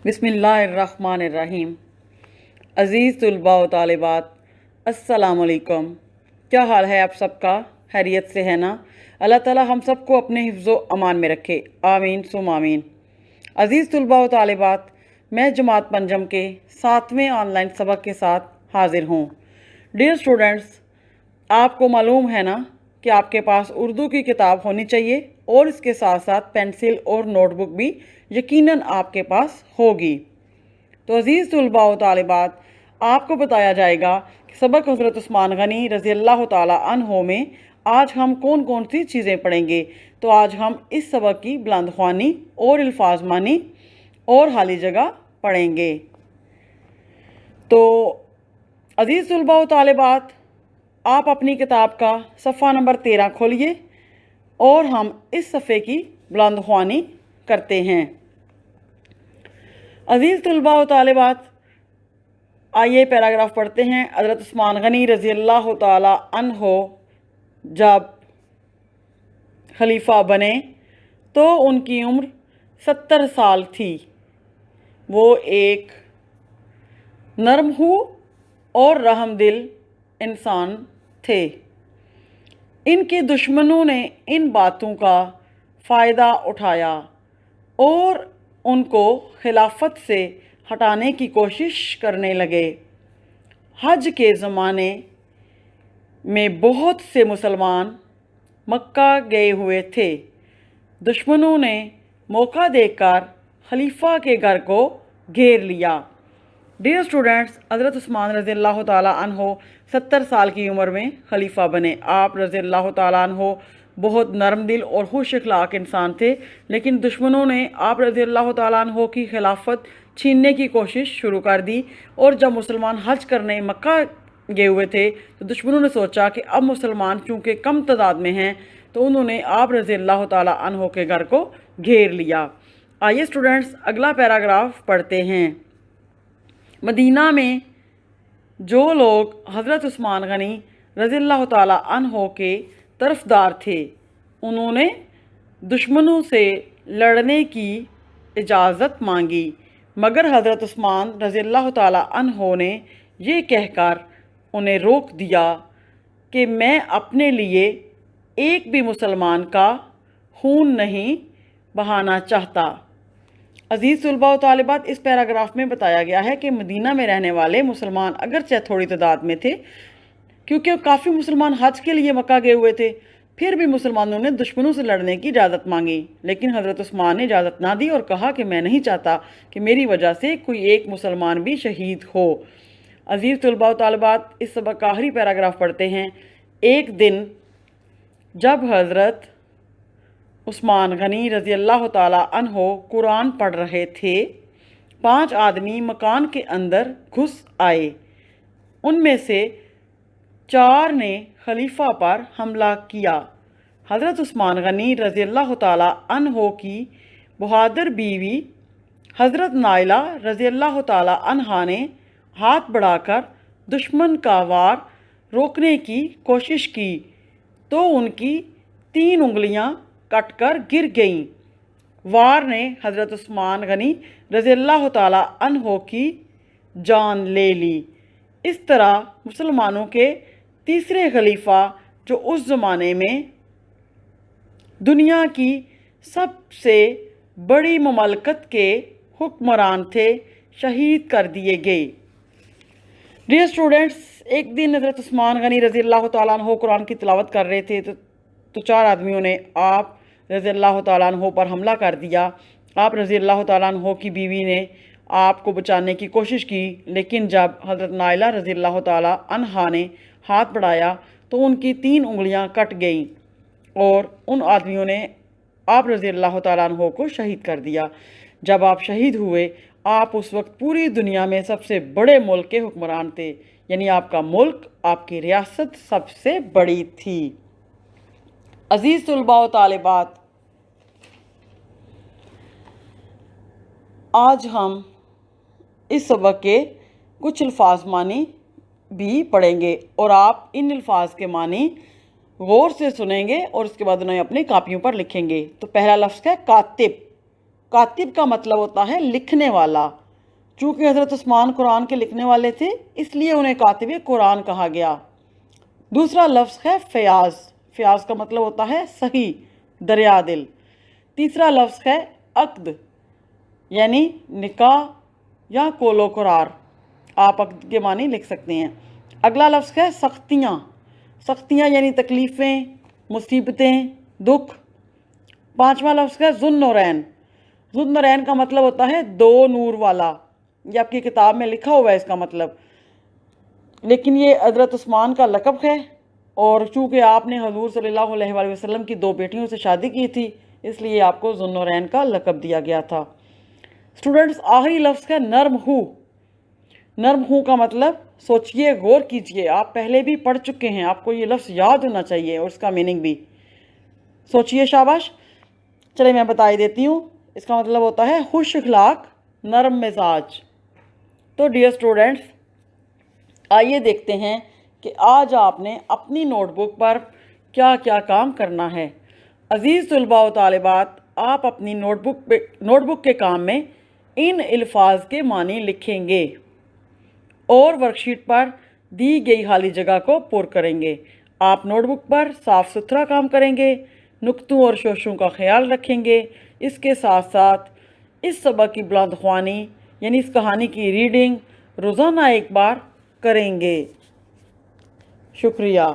بسم اللہ الرحمن الرحیم۔ عزیز طلباء و طالبات، السلام علیکم۔ کیا حال ہے آپ سب کا؟ خیریت سے ہے نا؟ اللہ تعالی ہم سب کو اپنے حفظ و امان میں رکھے، آمین ثم آمین۔ عزیز طلباء و طالبات، میں جماعت پنجم کے 7ویں آن لائن سبق کے ساتھ حاضر ہوں۔ ڈیئر اسٹوڈنٹس، آپ کو معلوم ہے نا کہ آپ کے پاس اردو کی کتاب ہونی چاہیے اور اس کے ساتھ ساتھ پینسل اور نوٹ بک بھی یقیناً آپ کے پاس ہوگی۔ تو عزیز طلباء و طالبات، آپ کو بتایا جائے گا کہ سبق حضرت عثمان غنی رضی اللہ تعالی عنہ میں آج ہم کون کون سی چیزیں پڑھیں گے۔ تو آج ہم اس سبق کی بلند خوانی اور الفاظ مانی اور حالی جگہ پڑھیں گے۔ تو عزیز طلباء و طالبات، آپ اپنی کتاب کا صفحہ نمبر 13 کھولیے اور ہم اس صفحے کی بلند خوانی کرتے ہیں۔ عزیز طلباء و طالبات، آئیے پیراگراف پڑھتے ہیں۔ حضرت عثمان غنی رضی اللہ تعالی عنہ جب خلیفہ بنے تو ان کی عمر 70 سال تھی۔ وہ ایک نرم اور رحم دل انسان تھے۔ ان کے دشمنوں نے ان باتوں کا فائدہ اٹھایا اور ان کو خلافت سے ہٹانے کی کوشش کرنے لگے۔ حج کے زمانے میں بہت سے مسلمان مکہ گئے ہوئے تھے۔ دشمنوں نے موقع دیکھ کر خلیفہ کے گھر کو گھیر لیا۔ ڈیئر اسٹوڈنٹس، حضرت عثمان رضی اللہ تعالیٰ عنہ 70 سال کی عمر میں خلیفہ بنے۔ آپ رضی اللہ تعالیٰ عنہ بہت نرم دل اور خوش اخلاق انسان تھے، لیکن دشمنوں نے آپ رضی اللہ تعالیٰ عنہ کی خلافت چھیننے کی کوشش شروع کر دی، اور جب مسلمان حج کرنے مکہ گئے ہوئے تھے تو دشمنوں نے سوچا کہ اب مسلمان چونکہ کم تعداد میں ہیں تو انہوں نے آپ رضی اللہ تعالیٰ عنہ کے گھر کو گھیر لیا۔ آئیے اسٹوڈنٹس اگلا پیراگراف پڑھتے ہیں۔ مدینہ میں جو لوگ حضرت عثمان غنی رضی اللہ تعالیٰ عنہ کے طرفدار تھے، انہوں نے دشمنوں سے لڑنے کی اجازت مانگی، مگر حضرت عثمان رضی اللہ تعالیٰ عنہ نے یہ کہہ کر انہیں روک دیا کہ میں اپنے لیے ایک بھی مسلمان کا خون نہیں بہانا چاہتا۔ عزیز طلباء و طالبات، اس پیراگراف میں بتایا گیا ہے کہ مدینہ میں رہنے والے مسلمان اگرچہ تھوڑی تعداد میں تھے، کیونکہ کافی مسلمان حج کے لیے مکہ گئے ہوئے تھے، پھر بھی مسلمانوں نے دشمنوں سے لڑنے کی اجازت مانگی، لیکن حضرت عثمان نے اجازت نہ دی اور کہا کہ میں نہیں چاہتا کہ میری وجہ سے کوئی ایک مسلمان بھی شہید ہو۔ عزیز طلباء و طالبات، اس سبق کا آخری پیراگراف پڑھتے ہیں۔ ایک دن جب حضرت عثمان غنی رضی اللہ تعالیٰ عنہ قرآن پڑھ رہے تھے، 5 آدمی مکان کے اندر گھس آئے۔ ان میں سے 4 نے خلیفہ پر حملہ کیا۔ حضرت عثمان غنی رضی اللہ تعالیٰ عنہ کی بہادر بیوی حضرت نائلہ رضی اللہ تعالیٰ عنہا نے ہاتھ بڑھا کر دشمن کا وار روکنے کی کوشش کی تو ان کی 3 انگلیاں کٹ کر گر گئیں۔ وار نے حضرت عثمان غنی رضی اللہ تعالیٰ عنہ کی جان لے لی۔ اس طرح مسلمانوں کے تیسرے خلیفہ، جو اس زمانے میں دنیا کی سب سے بڑی مملکت کے حکمران تھے، شہید کر دیے گئے۔ ڈیئر اسٹوڈنٹس، ایک دن حضرت عثمان غنی رضی اللہ تعالیٰ عنہ قرآن کی تلاوت کر رہے تھے تو 4 آدمیوں نے آپ رضی اللہ تعالیٰ عنہ پر حملہ کر دیا۔ آپ رضی اللہ تعالیٰ عنہ کی بیوی نے آپ کو بچانے کی کوشش کی، لیکن جب حضرت نائلہ رضی اللہ تعالیٰ عنہا نے ہاتھ بڑھایا تو ان کی 3 انگلیاں کٹ گئیں اور ان آدمیوں نے آپ رضی اللہ تعالیٰ عنہ کو شہید کر دیا۔ جب آپ شہید ہوئے، آپ اس وقت پوری دنیا میں سب سے بڑے ملک کے حکمران تھے، یعنی آپ کا ملک، آپ کی ریاست سب سے بڑی تھی۔ عزیز طلباء و طالبات، آج ہم اس سبق کے کچھ الفاظ معنی بھی پڑھیں گے اور آپ ان الفاظ کے معنی غور سے سنیں گے اور اس کے بعد انہیں اپنی کاپیوں پر لکھیں گے۔ تو پہلا لفظ ہے کاتب۔ کاتب کا مطلب ہوتا ہے لکھنے والا۔ چونکہ حضرت عثمان قرآن کے لکھنے والے تھے اس لیے انہیں کاتب قرآن کہا گیا۔ دوسرا لفظ ہے فیاض۔ فیاض کا مطلب ہوتا ہے صحیح، دریا دل۔ تیسرا لفظ ہے عقد، یعنی نکاح یا کول و قرار۔ آپ عقد کے معنی لکھ سکتے ہیں۔ اگلا لفظ ہے سختیاں۔ سختیاں یعنی تکلیفیں، مصیبتیں، دکھ۔ پانچواں لفظ ہے ذو النورین۔ ذو النورین کا مطلب ہوتا ہے دو نور والا۔ یہ آپ کی کتاب میں لکھا ہوا ہے اس کا مطلب، لیکن یہ حضرت عثمان کا لقب ہے، اور چونکہ آپ نے حضور صلی اللہ علیہ وآلہ وسلم کی 2 بیٹیوں سے شادی کی تھی اس لیے آپ کو ذو النورین کا لقب دیا گیا تھا۔ اسٹوڈنٹس، آخری لفظ ہے نرم ہو۔ نرم ہو کا مطلب سوچئے، غور کیجئے، آپ پہلے بھی پڑھ چکے ہیں، آپ کو یہ لفظ یاد ہونا چاہیے اور اس کا میننگ بھی۔ سوچئے، شاباش۔ چلے میں بتا دیتی ہوں، اس کا مطلب ہوتا ہے خوش اخلاق، نرم مزاج۔ تو ڈیئر اسٹوڈنٹس، آئیے دیکھتے ہیں کہ آج آپ نے اپنی نوٹ بک پر کیا کیا کام کرنا ہے۔ عزیز طلباء و طالبات، آپ اپنی نوٹ بک کے کام میں ان الفاظ کے معنی لکھیں گے اور ورک شیٹ پر دی گئی خالی جگہ کو پر کریں گے۔ آپ نوٹ بک پر صاف ستھرا کام کریں گے، نقطوں اور شوشوں کا خیال رکھیں گے۔ اس کے ساتھ ساتھ اس سبق کی بلند خوانی یعنی اس کہانی کی ریڈنگ روزانہ ایک بار کریں گے۔ شکریہ۔